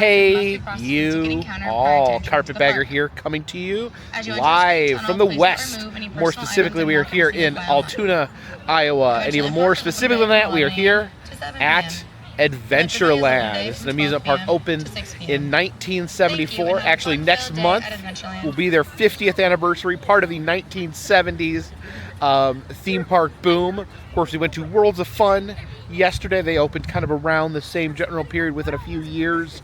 Hey, you all, Carpetbagger here, coming to you live from the west. More specifically, we are here in Altoona, Iowa, and even more specifically than that, we are here at Adventureland. This is an amusement park opened in 1974. Actually, next month will be their 50th anniversary, part of the 1970s theme park boom. Of course, we went to Worlds of Fun yesterday. They opened kind of around the same general period within a few years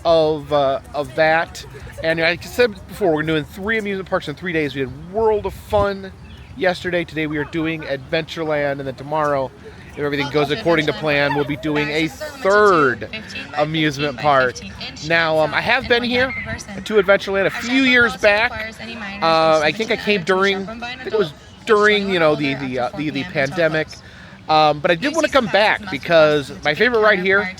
of that. And like I said before, we're doing 3 amusement parks in 3 days. We had World of Fun yesterday. Today we are doing Adventureland, and then tomorrow, if everything goes according to plan, we'll be doing a 3rd amusement park. Now, I have been here to Adventureland a few years back. I think I came during, you know, the pandemic. But I did want to come back because my favorite ride here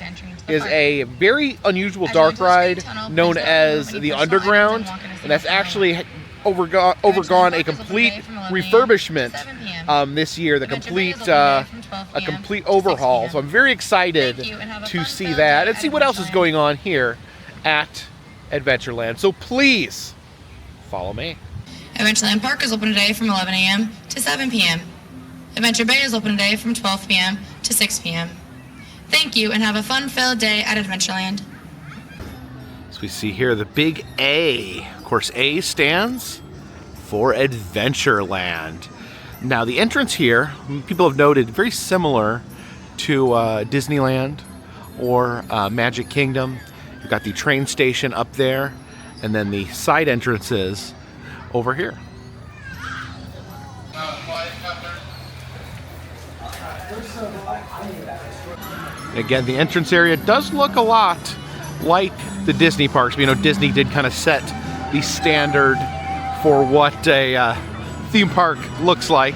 is a very unusual dark ride known as the Underground, and that's actually overgone a complete refurbishment this year, a complete overhaul. So I'm very excited to see that and see what else is going on here at Adventureland. So please follow me. Adventureland Park is open today from 11 a.m. to 7 p.m. Adventure Bay is open today from 12 p.m. to 6 p.m. Thank you and have a fun-filled day at Adventureland. So we see here the big A. Of course, A stands for Adventureland. Now the entrance here, people have noted, very similar to Disneyland or Magic Kingdom. You've got the train station up there, and then the side entrances over here. Again, the entrance area does look a lot like the Disney parks. You know, Disney did kind of set the standard for what a theme park looks like.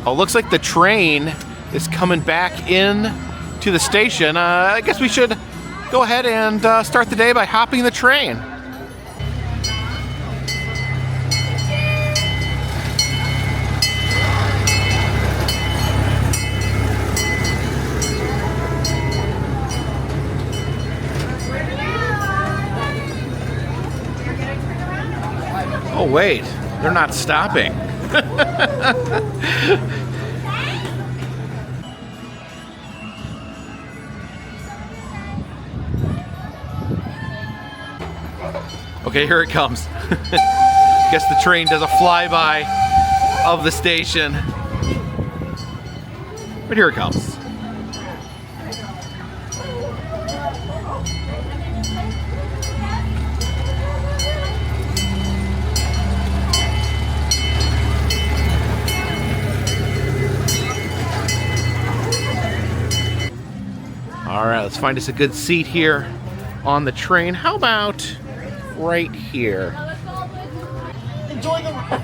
Oh, looks like the train is coming back in to the station. I guess we should go ahead and start the day by hopping the train. Oh wait, they're not stopping. Okay, here it comes. Guess the train does a flyby of the station. But here it comes. All right, let's find us a good seat here on the train. How about right here? Enjoy the ride.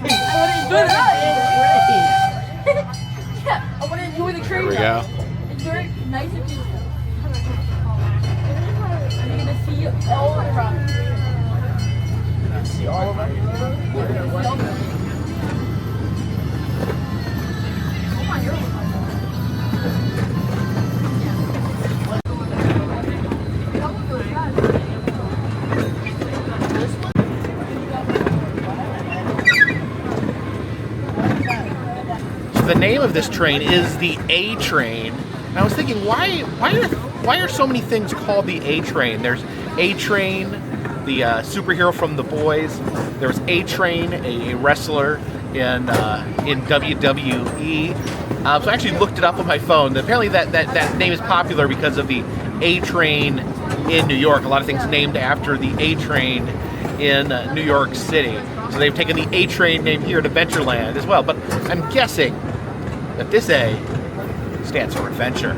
I want to enjoy the train. Here we go. Enjoy it nice and beautiful. And you're going to see all around. You're going to see all of it. Come on, you're the name of this train is the A train. And I was thinking, why are so many things called the A train? There's A Train, the superhero from The Boys. There was A Train, a wrestler in WWE. So I actually looked it up on my phone. Apparently that name is popular because of the A Train in New York. A lot of things named after the A Train in New York City. So they've taken the A Train name here at Adventureland as well. But I'm guessing that this A stands for adventure.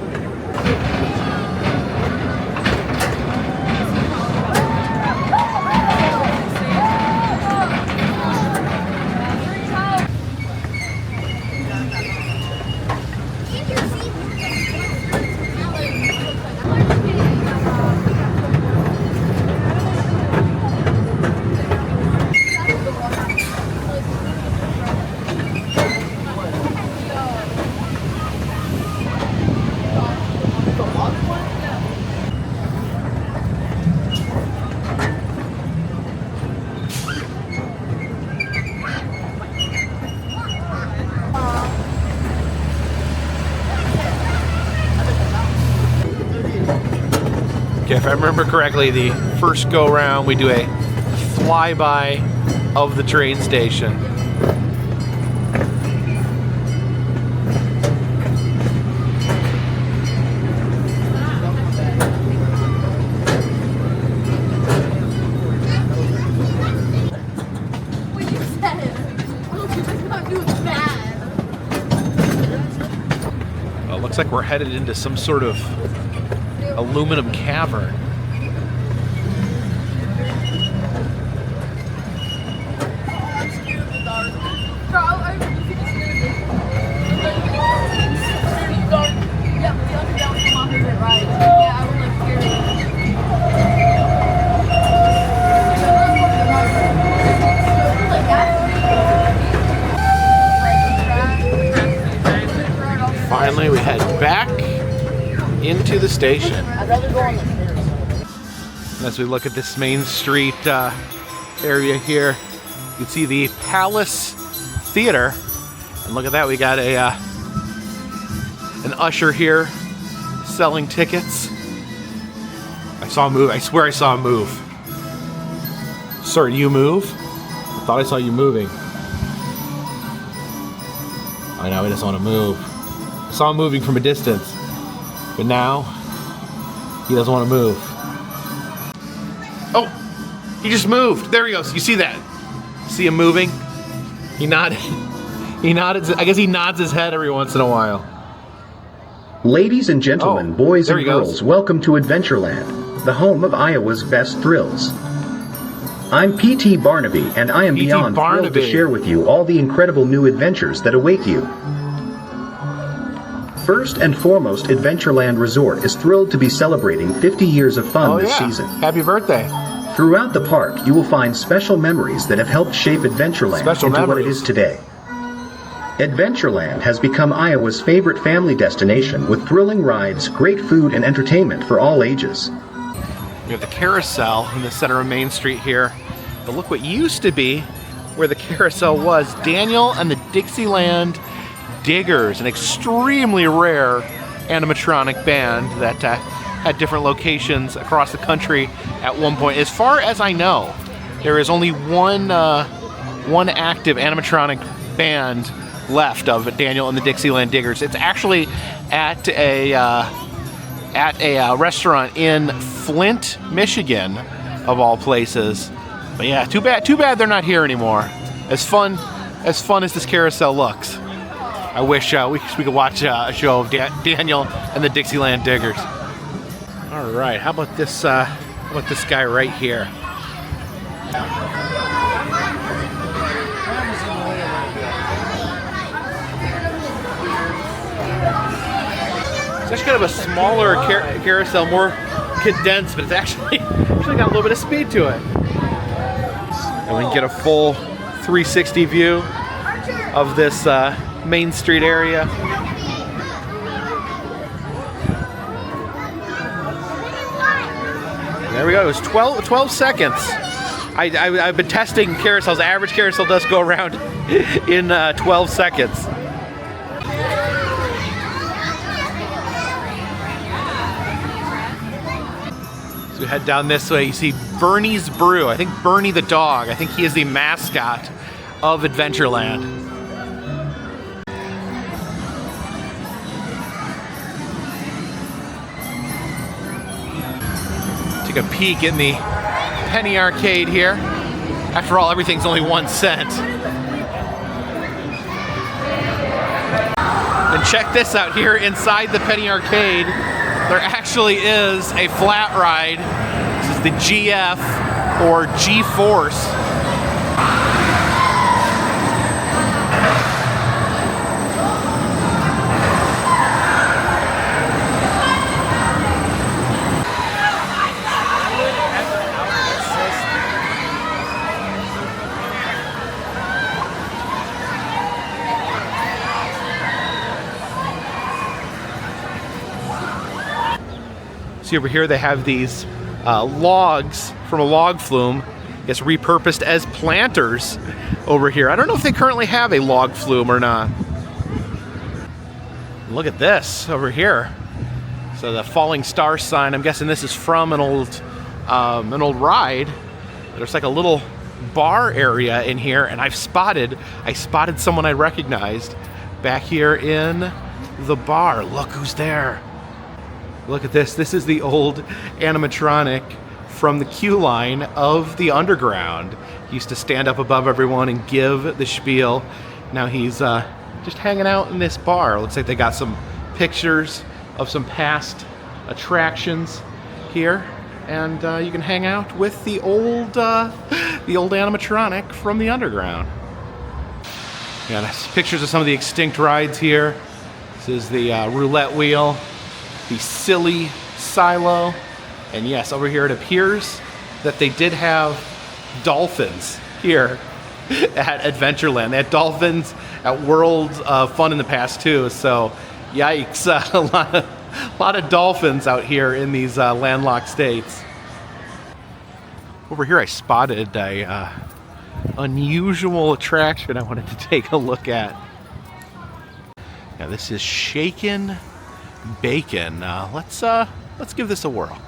If I remember correctly, the first go round we do a flyby of the train station. Looks like we're headed into some sort of aluminum cavern. Finally, we head back into the station. As we look at this Main Street area here, you can see the Palace Theater. And look at that, we got a an usher here selling tickets. I saw a move. I swear I saw a move. Sir, do you move? I thought I saw you moving. I know, he doesn't want to move. I saw him moving from a distance, but now he doesn't want to move. Oh, he just moved. There he goes. You see that? See him moving? He nodded. He nodded. I guess he nods his head every once in a while. Ladies and gentlemen, boys and girls, welcome to Adventureland, the home of Iowa's best thrills. I'm P.T. Barnaby, and I am beyond thrilled to share with you all the incredible new adventures that await you. First and foremost, Adventureland Resort is thrilled to be celebrating 50 years of fun this season. Happy birthday. Throughout the park, you will find special memories that have helped shape Adventureland into what it is today. Adventureland has become Iowa's favorite family destination with thrilling rides, great food, and entertainment for all ages. We have the Carousel in the center of Main Street here. But look what used to be where the Carousel was. Daniel and the Dixieland Diggers, an extremely rare animatronic band that had different locations across the country at one point. As far as I know, there is only one active animatronic band left of Daniel and the Dixieland Diggers. It's actually at a restaurant in Flint, Michigan, of all places. But yeah, too bad they're not here anymore. As fun as this Carousel looks. I wish we could watch a show of Daniel and the Dixieland Diggers. All right, how about this guy right here? It's actually kind of a smaller carousel, more condensed, but it's actually got a little bit of speed to it. And we can get a full 360 view of this Main Street area. There we go. It was 12 seconds. I've been testing carousels. Average carousel does go around in 12 seconds. So we head down this way. You see Bernie's Brew. I think Bernie the dog. I think he is the mascot of Adventureland. Take a peek in the penny arcade here. After all, everything's only 1 cent. And check this out, here inside the penny arcade, there actually is a flat ride. This is the GF or GForce. See over here they have these logs from a log flume, I guess repurposed as planters over here. I don't know if they currently have a log flume or not. Look at this over here. So the falling star sign, I'm guessing this is from an old ride. There's like a little bar area in here, and I spotted someone I recognized back here in the bar. Look who's there. Look at this. This is the old animatronic from the queue line of the Underground. He used to stand up above everyone and give the spiel. Now he's just hanging out in this bar. Looks like they got some pictures of some past attractions here, and you can hang out with the old animatronic from the Underground. Yeah, that's pictures of some of the extinct rides here. This is the roulette wheel, the silly silo, and yes, over here it appears that they did have dolphins here at Adventureland. They had dolphins at World Fun in the past too, so yikes, a lot of dolphins out here in these landlocked states. Over here I spotted a unusual attraction I wanted to take a look at. Now this is Shaken Bacon. Let's give this a whirl.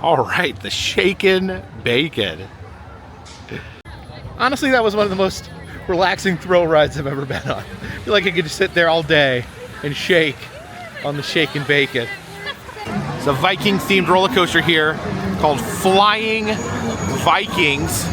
All right, the Shaken Bacon. Honestly, that was one of the most relaxing thrill rides I've ever been on. I feel like I could just sit there all day and shake on the Shaken Bacon. It's a Vikings-themed roller coaster here called Flying Vikings.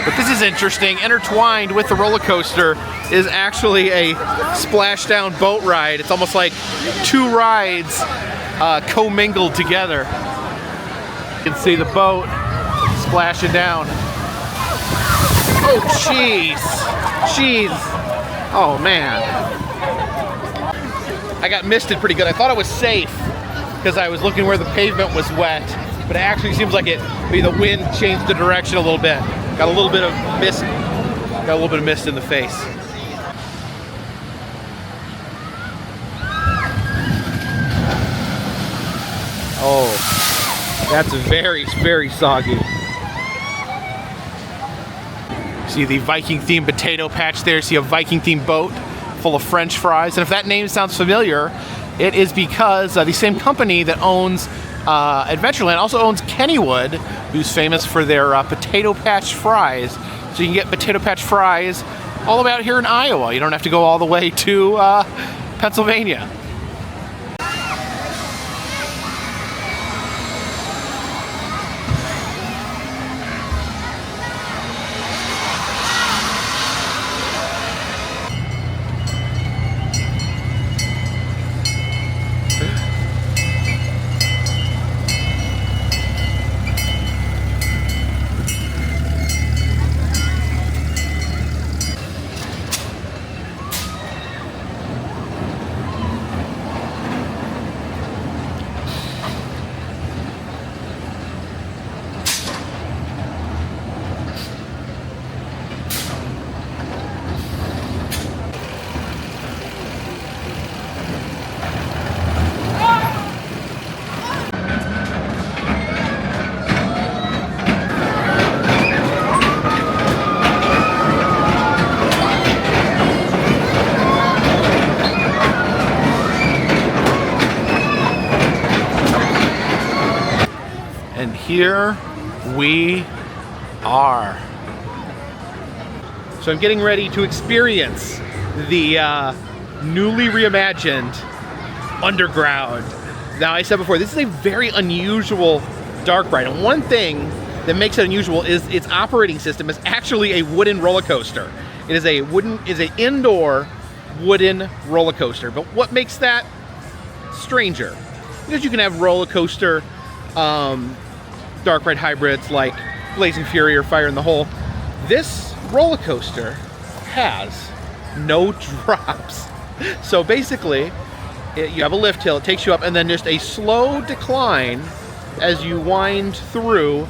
But this is interesting. Intertwined with the roller coaster is actually a splashdown boat ride. It's almost like two rides commingled together. You can see the boat splashing down. Oh, jeez. Jeez. Oh, man. I got misted pretty good. I thought I was safe because I was looking where the pavement was wet, but it actually seems like maybe the wind changed the direction a little bit. Got a little bit of mist. Got a little bit of mist in the face. Oh, that's very, very soggy. See the Viking-themed potato patch there. See a Viking-themed boat full of French fries. And if that name sounds familiar, it is because the same company that owns Adventureland also owns Kennywood, who's famous for their potato patch fries. So you can get potato patch fries all the way out here in Iowa. You don't have to go all the way to Pennsylvania. here we are. So I'm getting ready to experience the newly reimagined Underground. Now, I said before, this is a very unusual dark ride, and one thing that makes it unusual is its operating system is actually a wooden roller coaster. It is an indoor wooden roller coaster. But what makes that stranger? Because you can have roller coaster dark ride hybrids like Blazing Fury or Fire in the Hole. This roller coaster has no drops. So basically, you have a lift hill, it takes you up, and then just a slow decline as you wind through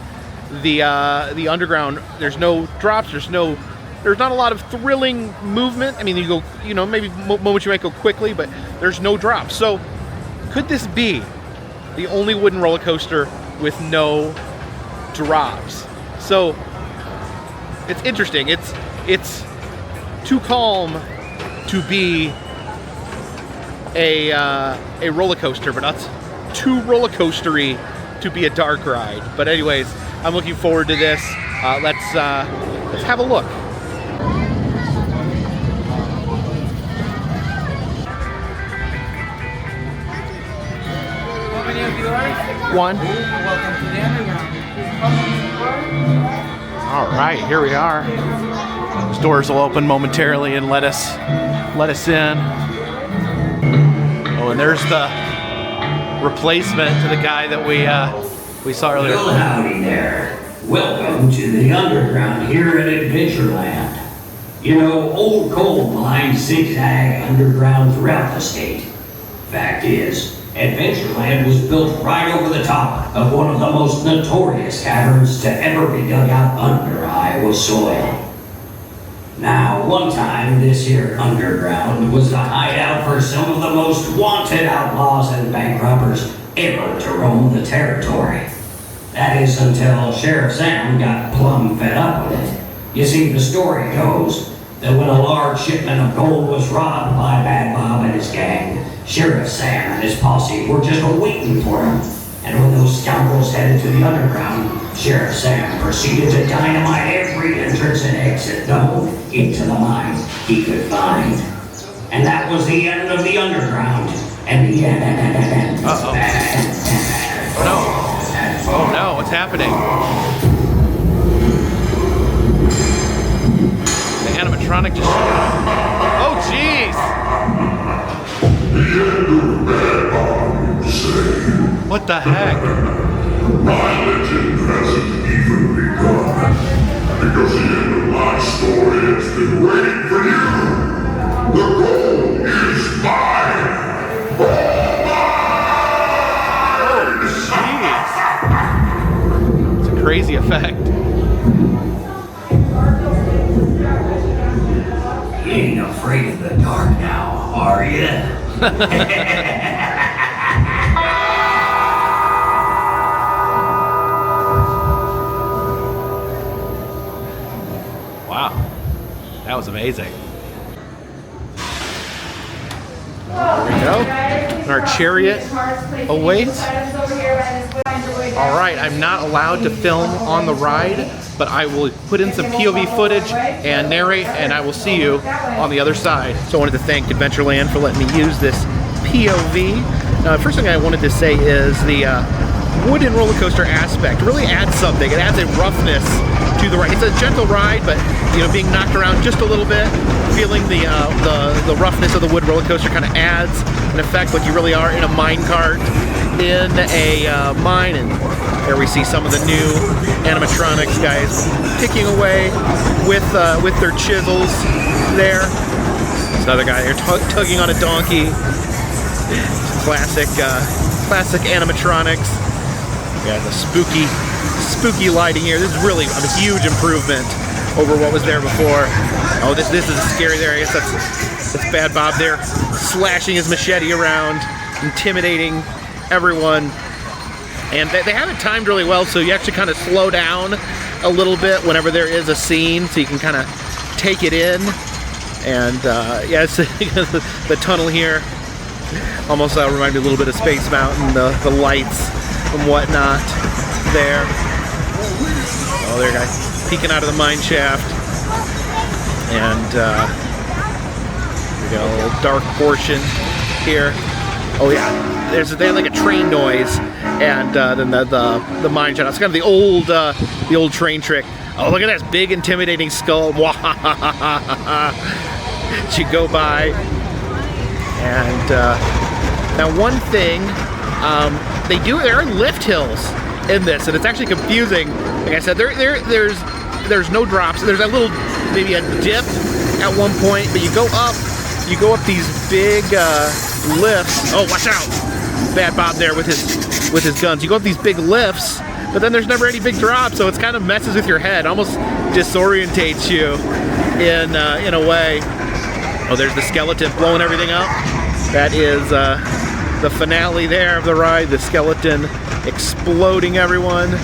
the underground. There's no drops, there's not a lot of thrilling movement. I mean, you go, maybe moments you might go quickly, but there's no drops. So could this be the only wooden roller coaster with no drops? So it's interesting. It's too calm to be a roller coaster, but not too roller coastery to be a dark ride. But anyways, I'm looking forward to this. Let's have a look. How many of you are? One. Welcome to the Underground. All right, here we are. These doors will open momentarily and let us in. Oh, and there's the replacement to the guy that we saw earlier. Well, howdy there. Welcome to the Underground here at Adventureland. Old coal mines zigzag underground throughout the state. Fact is, Adventureland was built right over the top of one of the most notorious caverns to ever be dug out under Iowa soil. Now, one time, this here underground was the hideout for some of the most wanted outlaws and bank robbers ever to roam the territory. That is until Sheriff Sam got plumb fed up with it. You see, the story goes that when a large shipment of gold was robbed by Bad Bob and his gang, Sheriff Sam and his posse were just waiting for him. And when those scoundrels headed to the underground, Sheriff Sam proceeded to dynamite every entrance and exit known into the mine he could find. And that was the end of the underground. And the end. Uh-oh. Oh no. Oh no, what's happening? The animatronic just... Oh jeez! What the heck? My legend hasn't even begun, because the end of my story has been waiting for you. The gold is mine. All mine! Jeez. It's a crazy effect. You ain't afraid of the dark now, are you? Wow, that was amazing. There we go. And our chariot awaits. All right, I'm not allowed to film on the ride, but I will put in some POV footage and narrate, and I will see you on the other side. So I wanted to thank Adventureland for letting me use this POV. Now, the first thing I wanted to say is the wooden roller coaster aspect really adds something. It adds a roughness to the ride. It's a gentle ride, but being knocked around just a little bit, feeling the roughness of the wood roller coaster kind of adds an effect like you really are in a mine cart in a mine. And there we see some of the new animatronics guys picking away with their chisels there. There's another guy there tugging on a donkey. Classic animatronics. Yeah, the spooky lighting here. This is really a huge improvement over what was there before. Oh, this is scary there. I guess that's Bad Bob there, slashing his machete around, intimidating everyone. And they have it timed really well, so you actually kind of slow down a little bit whenever there is a scene, so you can kind of take it in. And yeah, it's, the tunnel here almost reminded me a little bit of Space Mountain, the lights and whatnot there. Oh, there, guys, peeking out of the mine shaft. And we got a little dark portion here. Oh yeah, they have like a train noise, and then the mine shaft. It's kind of the old train trick. Oh, look at that big intimidating skull. You go by, and now one thing there are lift hills in this, and it's actually confusing. Like I said, there's no drops. There's a little, maybe a dip at one point, but you go up these big lifts. Oh, watch out! Bad Bob there with his guns. You go up these big lifts, but then there's never any big drops, so it's kind of messes with your head, almost disorientates you in a way. Oh, there's the skeleton blowing everything up. That is the finale there of the ride, the skeleton exploding everyone.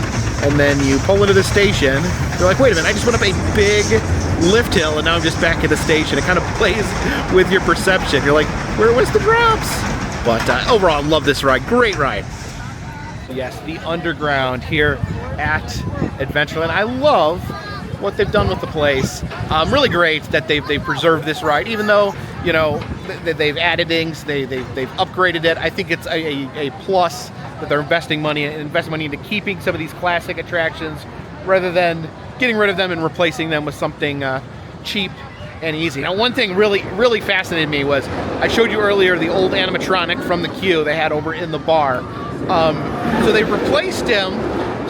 And then you pull into the station. You're like, wait a minute, I just went up a big lift hill and now I'm just back at the station. It kind of plays with your perception. You're like, where was the drops? But overall, I love this ride. Great ride. Yes, the underground here at Adventureland. I love what they've done with the place. Really great that they've preserved this ride, even though, you know, they've added things, they've upgraded it. I think it's a plus that they're investing money into keeping some of these classic attractions rather than getting rid of them and replacing them with something cheap and easy. Now, one thing really fascinated me was, I showed you earlier the old animatronic from the queue they had over in the bar. So they replaced him,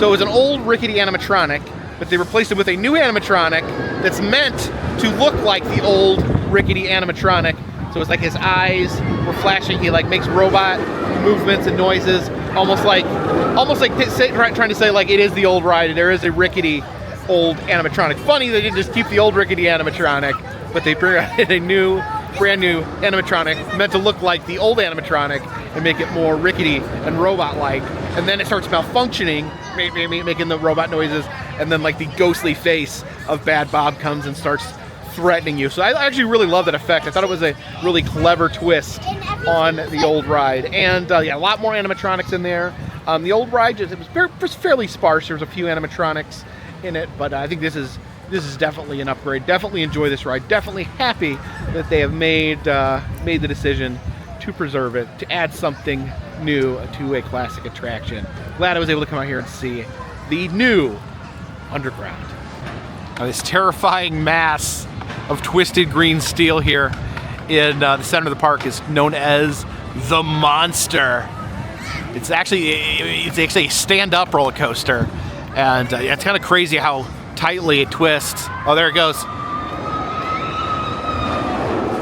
so it was an old rickety animatronic, but they replaced it with a new animatronic that's meant to look like the old rickety animatronic. So it's like his eyes were flashing, he like makes robot movements and noises, almost like trying to say like it is the old ride, there is a rickety old animatronic. Funny they didn't just keep the old rickety animatronic, but they added a brand new animatronic meant to look like the old animatronic and make it more rickety and robot-like. And then it starts malfunctioning, making the robot noises, and then like the ghostly face of Bad Bob comes and starts threatening you. So I actually really love that effect. I thought it was a really clever twist on the old ride. And yeah, a lot more animatronics in there. The old ride it was fairly sparse. There was a few animatronics in it, but I think this is definitely an upgrade. Definitely enjoy this ride. Definitely happy that they have made the decision to preserve it, to add something new to a classic attraction. Glad I was able to come out here and see the new underground. Now, this terrifying mass of twisted green steel here in the center of the park is known as the Monster. It's actually a stand-up roller coaster, and it's kind of crazy how tightly it twists. Oh, there it goes.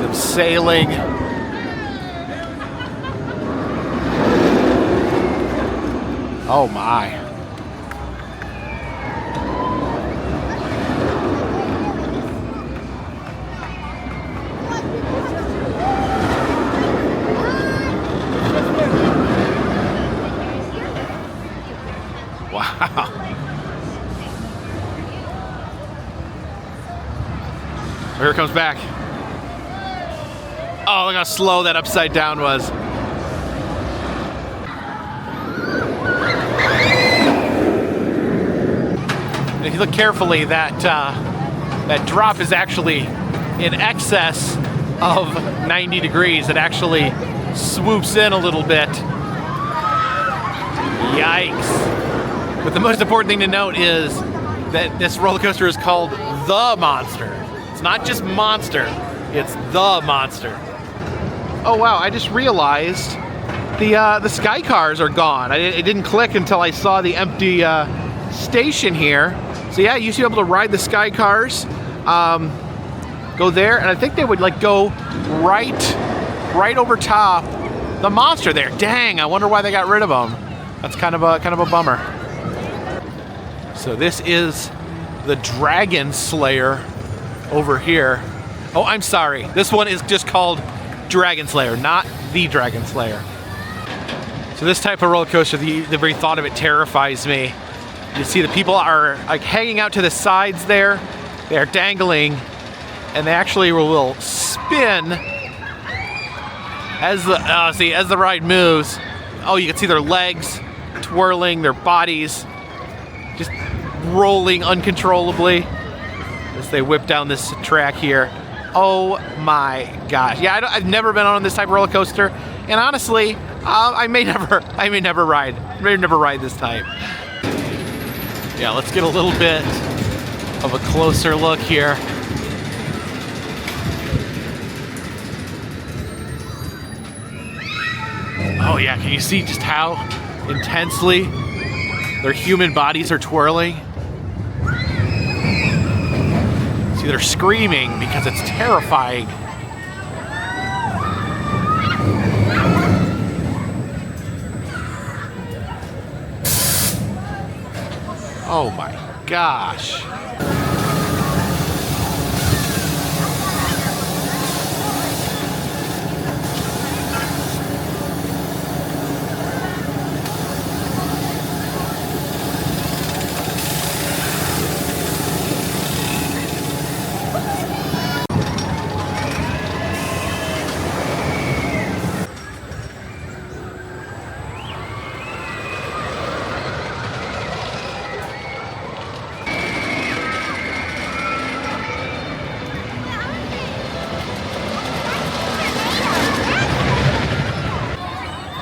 Them sailing. Oh my. Wow. Here it comes back. Oh, look how slow that upside down was. If you look carefully, that drop is actually in excess of 90 degrees. It actually swoops in a little bit. Yikes. But the most important thing to note is that this roller coaster is called the Monster. It's not just Monster, it's the Monster. Oh wow, I just realized the sky cars are gone. It didn't click until I saw the empty station here. So yeah, you used to be able to ride the sky cars, go there, and I think they would like go right over top the Monster there. Dang, I wonder why they got rid of them. That's kind of a bummer. So this is the Dragon Slayer over here. Oh, I'm sorry. This one is just called Dragon Slayer, not the Dragon Slayer. So this type of roller coaster, the very thought of it terrifies me. You see the people are like hanging out to the sides there. They are dangling, and they actually will spin as the ride moves. Oh, you can see their legs twirling, their bodies just rolling uncontrollably as they whip down this track here. Oh my gosh. Yeah, I've never been on this type of roller coaster, and honestly, I may never ride this type. Yeah, let's get a little bit of a closer look here. Oh yeah, can you see just how intensely their human bodies are twirling? See, they're screaming because it's terrifying. Oh my gosh.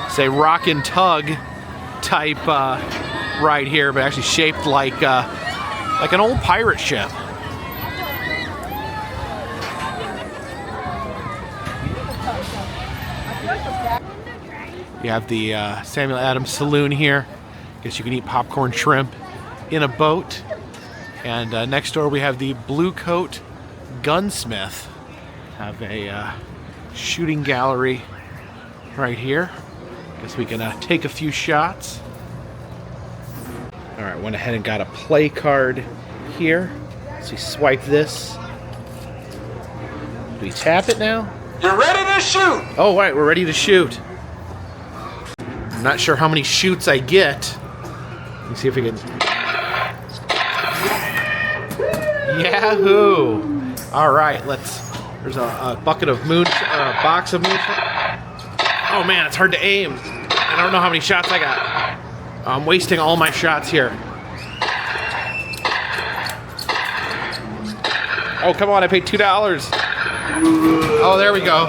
It's a rock and tug type ride here, but actually shaped like an old pirate ship. You have the Samuel Adams Saloon here. Guess you can eat popcorn shrimp in a boat. And next door we have the Blue Coat Gunsmith. Have a shooting gallery right here. Guess we can take a few shots. All right, went ahead and got a play card here. So we swipe this. Do we tap it now? You're ready to shoot! Oh, right, we're ready to shoot. I'm not sure how many shoots I get. Let's see if we can. Yahoo! All right, there's a bucket of a box of moonshine. Oh man, it's hard to aim. I don't know how many shots I got. I'm wasting all my shots here. Oh, come on, I paid $2. Oh, there we go.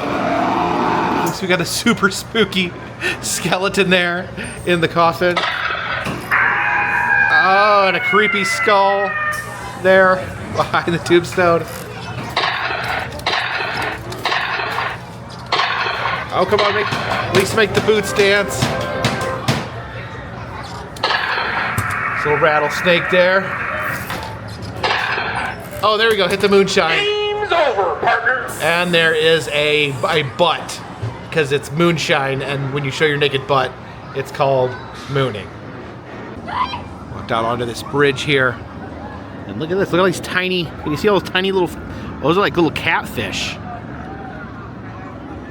Looks we got a super spooky skeleton there in the coffin. Oh, and a creepy skull there behind the tombstone. Oh, come on, at least make the boots dance. Little rattlesnake there. Oh, there we go, hit the moonshine. Game's over, partner. And there is a butt, because it's moonshine, and when you show your naked butt, it's called mooning. Walked out onto this bridge here, and look at this, look at all these tiny, can you see all those tiny little, those are like little catfish.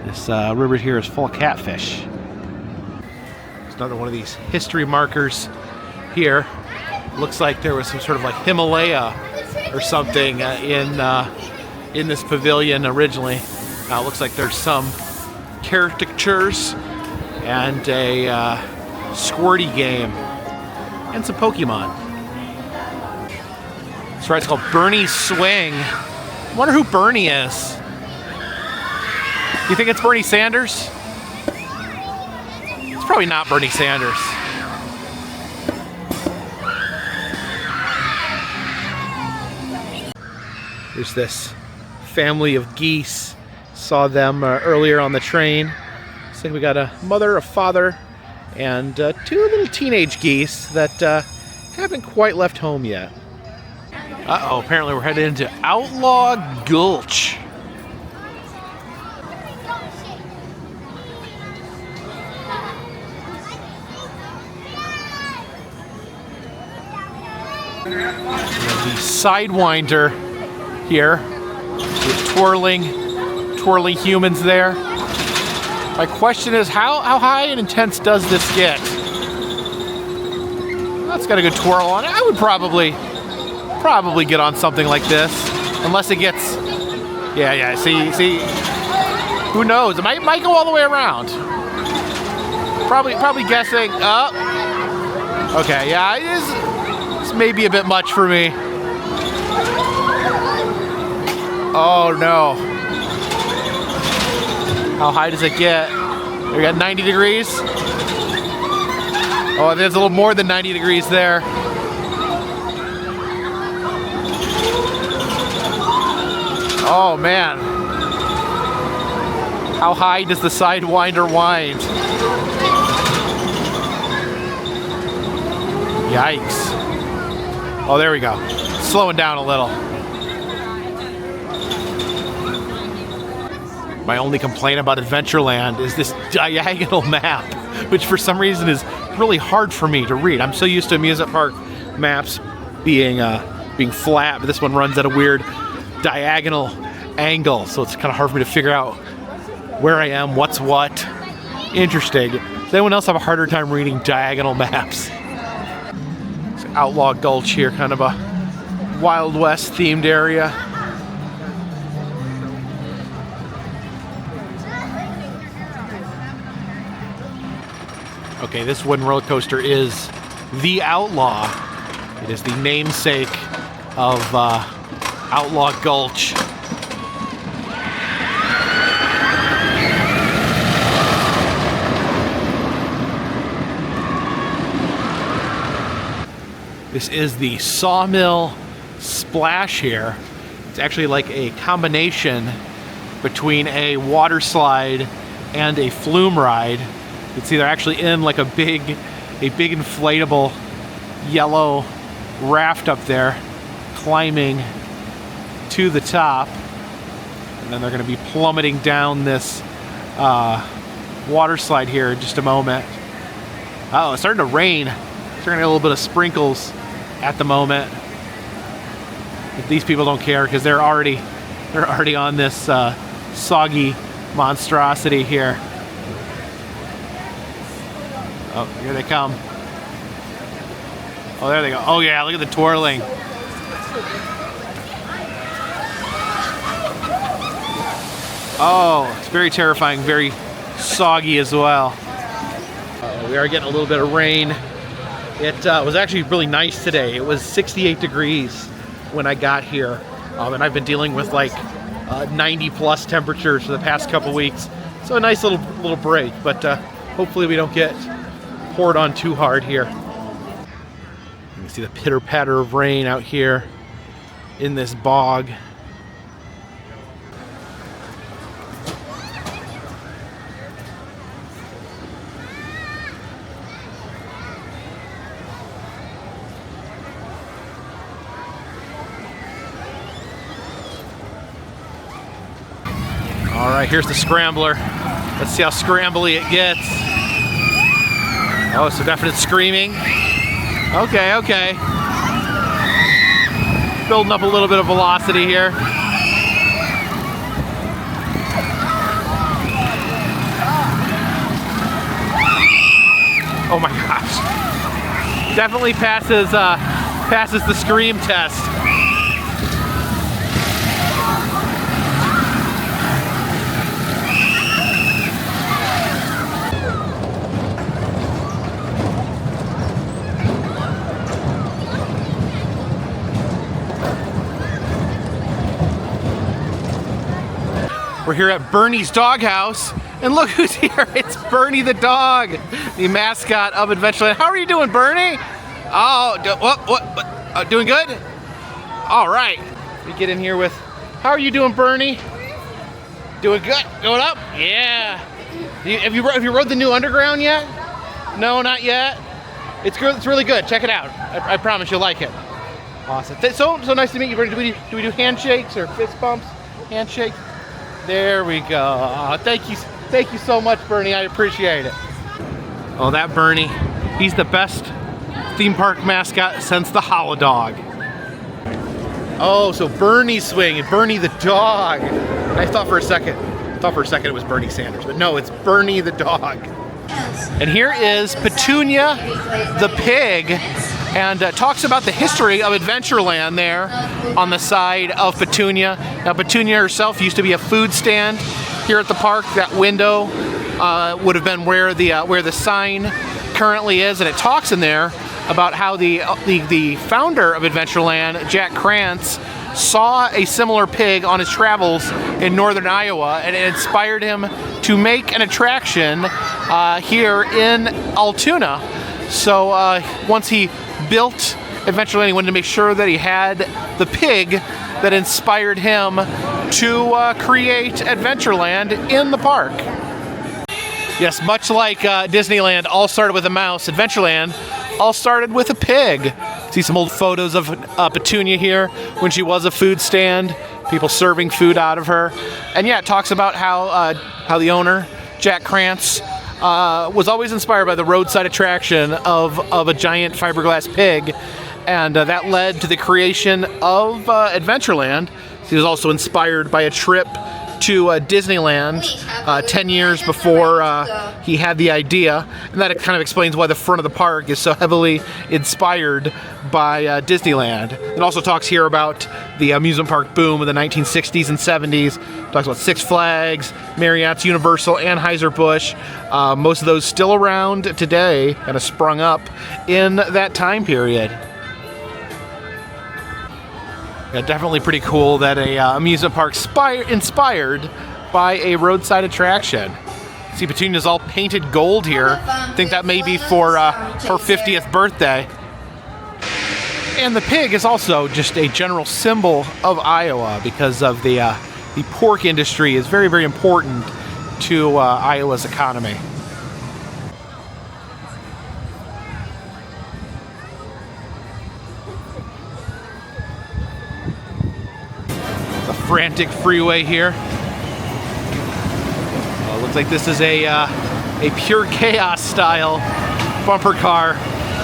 This river here is full of catfish. There's another one of these history markers here. Looks like there was some sort of like Himalaya or something in this pavilion originally. Looks like there's some caricatures and a squirty game and some Pokemon. That's right, it's called Bernie's Swing. I wonder who Bernie is. You think it's Bernie Sanders? It's probably not Bernie Sanders. There's this family of geese. Saw them earlier on the train. Looks like we got a mother, a father, and two little teenage geese that haven't quite left home yet. Uh-oh, apparently we're headed into Outlaw Gulch. The Sidewinder here with twirly humans there. My question is, how high and intense does this get? That's got a good twirl on it. I would probably get on something like this, unless it gets, yeah. See, who knows? It might go all the way around. Probably guessing. Okay, yeah, it's maybe a bit much for me. Oh no. How high does it get? We got 90 degrees. Oh, there's a little more than 90 degrees there. Oh man. How high does the Sidewinder wind? Yikes. Oh, there we go. Slowing down a little. My only complaint about Adventureland is this diagonal map, which for some reason is really hard for me to read. I'm so used to amusement park maps being flat, but this one runs at a weird diagonal angle, so it's kind of hard for me to figure out where I am, what's what. Interesting. Does anyone else have a harder time reading diagonal maps? It's Outlaw Gulch here, kind of a Wild West themed area. Okay, this wooden roller coaster is the Outlaw. It is the namesake of Outlaw Gulch. This is the Sawmill Splash here. It's actually like a combination between a water slide and a flume ride. You can see they're actually in like a big inflatable yellow raft up there, climbing to the top, and then they're going to be plummeting down this water slide here in just a moment. Oh, it's starting to rain. It's starting to get a little bit of sprinkles at the moment. But these people don't care because they're already on this soggy monstrosity here. Oh, here they come. Oh, there they go. Oh yeah, look at the twirling. Oh, it's very terrifying, very soggy as well. We are getting a little bit of rain. It was actually really nice today. It was 68 degrees when I got here. And I've been dealing with like 90 plus temperatures for the past couple weeks. So a nice little break, but hopefully we don't get poured on too hard here. You can see the pitter patter of rain out here in this bog. All right, here's the Scrambler. Let's see how scrambly it gets. Oh, so definite screaming. Okay, okay. Building up a little bit of velocity here. Oh my gosh. Definitely passes the scream test. We're here at Bernie's Doghouse, and look who's here. It's Bernie the dog, the mascot of Adventureland. How are you doing, Bernie? Oh, what? Doing good? All right. We get in here with, how are you doing, Bernie? Doing good? Going up? Yeah. Have you rode the new underground yet? No, not yet. It's good. It's really good. Check it out. I promise you'll like it. Awesome. So nice to meet you, Bernie. Do we do handshakes or fist bumps? Handshake. There we go. Oh, thank you so much, Bernie. I appreciate it. Oh, that Bernie, he's the best theme park mascot since the Holodog. Oh, so Bernie's swing, Bernie the dog. I thought for a second it was Bernie Sanders, but no, it's Bernie the dog. And here is Petunia the pig, and talks about the history of Adventureland there on the side of Petunia. Now, Petunia herself used to be a food stand here at the park. That window would have been where the sign currently is, and it talks in there about how the founder of Adventureland, Jack Krantz, saw a similar pig on his travels in northern Iowa, and it inspired him to make an attraction here in Altoona. So once he built Adventureland, he wanted to make sure that he had the pig that inspired him to create Adventureland in the park. Yes, much like Disneyland all started with a mouse, Adventureland all started with a pig. See some old photos of Petunia here when she was a food stand, people serving food out of her. And yeah, it talks about how the owner, Jack Krantz, was always inspired by the roadside attraction of a giant fiberglass pig, and that led to the creation of Adventureland. He was also inspired by a trip to Disneyland 10 years before he had the idea, and that kind of explains why the front of the park is so heavily inspired by Disneyland. It also talks here about the amusement park boom of the 1960s and 70s. It talks about Six Flags, Marriott's, Universal, Anheuser-Busch. Most of those still around today, kind of sprung up in that time period. Yeah, definitely pretty cool that a amusement park inspired by a roadside attraction. See, Petunia's all painted gold here. I think that may be for her 50th birthday. And the pig is also just a general symbol of Iowa because of the pork industry is very, very important to Iowa's economy. Frantic freeway here. Looks like this is a pure chaos style bumper car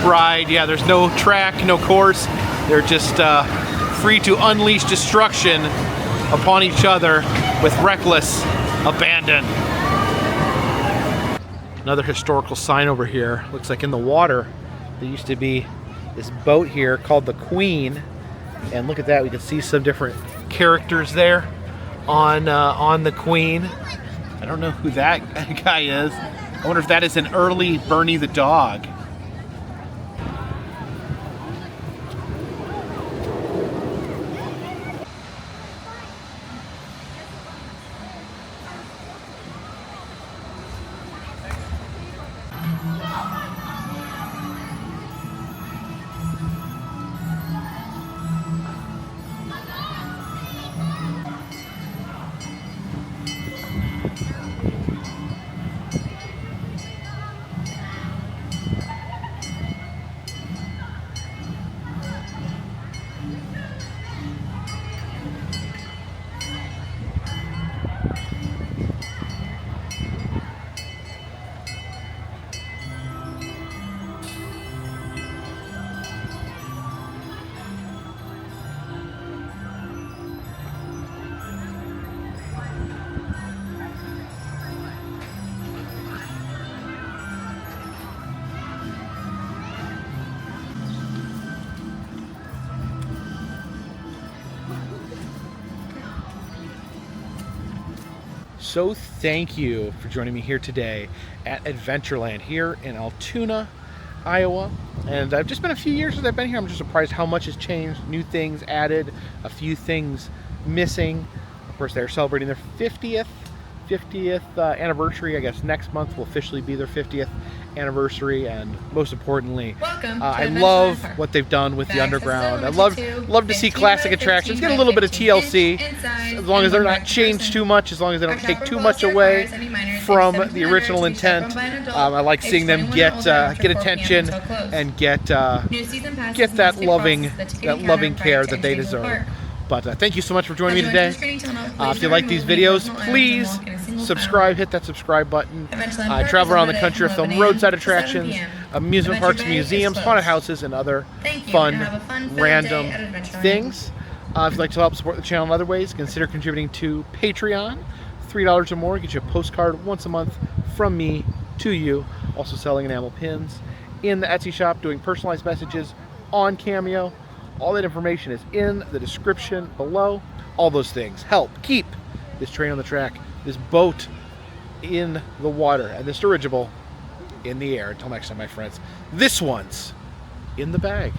ride. Yeah, there's no track, no course. They're just free to unleash destruction upon each other with reckless abandon. Another historical sign over here. Looks like in the water there used to be this boat here called the Queen, and look at that. We can see some different characters there on the Queen. I don't know who that guy is. I wonder if that is an early Bernie the dog. So thank you for joining me here today at Adventureland here in Altoona, Iowa. And I've just been a few years since I've been here. I'm just surprised how much has changed. New things added, a few things missing. Of course, they're celebrating their 50th anniversary. I guess next month will officially be their 50th anniversary, and most importantly, I love what they've done with the underground. I love to see classic attractions get a little bit of TLC, as long as they're not changed too much, as long as they don't take too much away from the original intent. I like seeing them get attention and get that loving care that they deserve. But thank you so much for joining me today. If you like these videos, please subscribe, hit that subscribe button. I travel around the country, I film roadside attractions, amusement parks, museums, haunted houses, and other fun, random things. If you'd like to help support the channel in other ways, consider contributing to Patreon. $3 or more gets you a postcard once a month from me to you. Also selling enamel pins in the Etsy shop, doing personalized messages on Cameo. All that information is in the description below. All those things help keep this train on the track, this boat in the water, and this dirigible in the air. Until next time, my friends, this one's in the bag.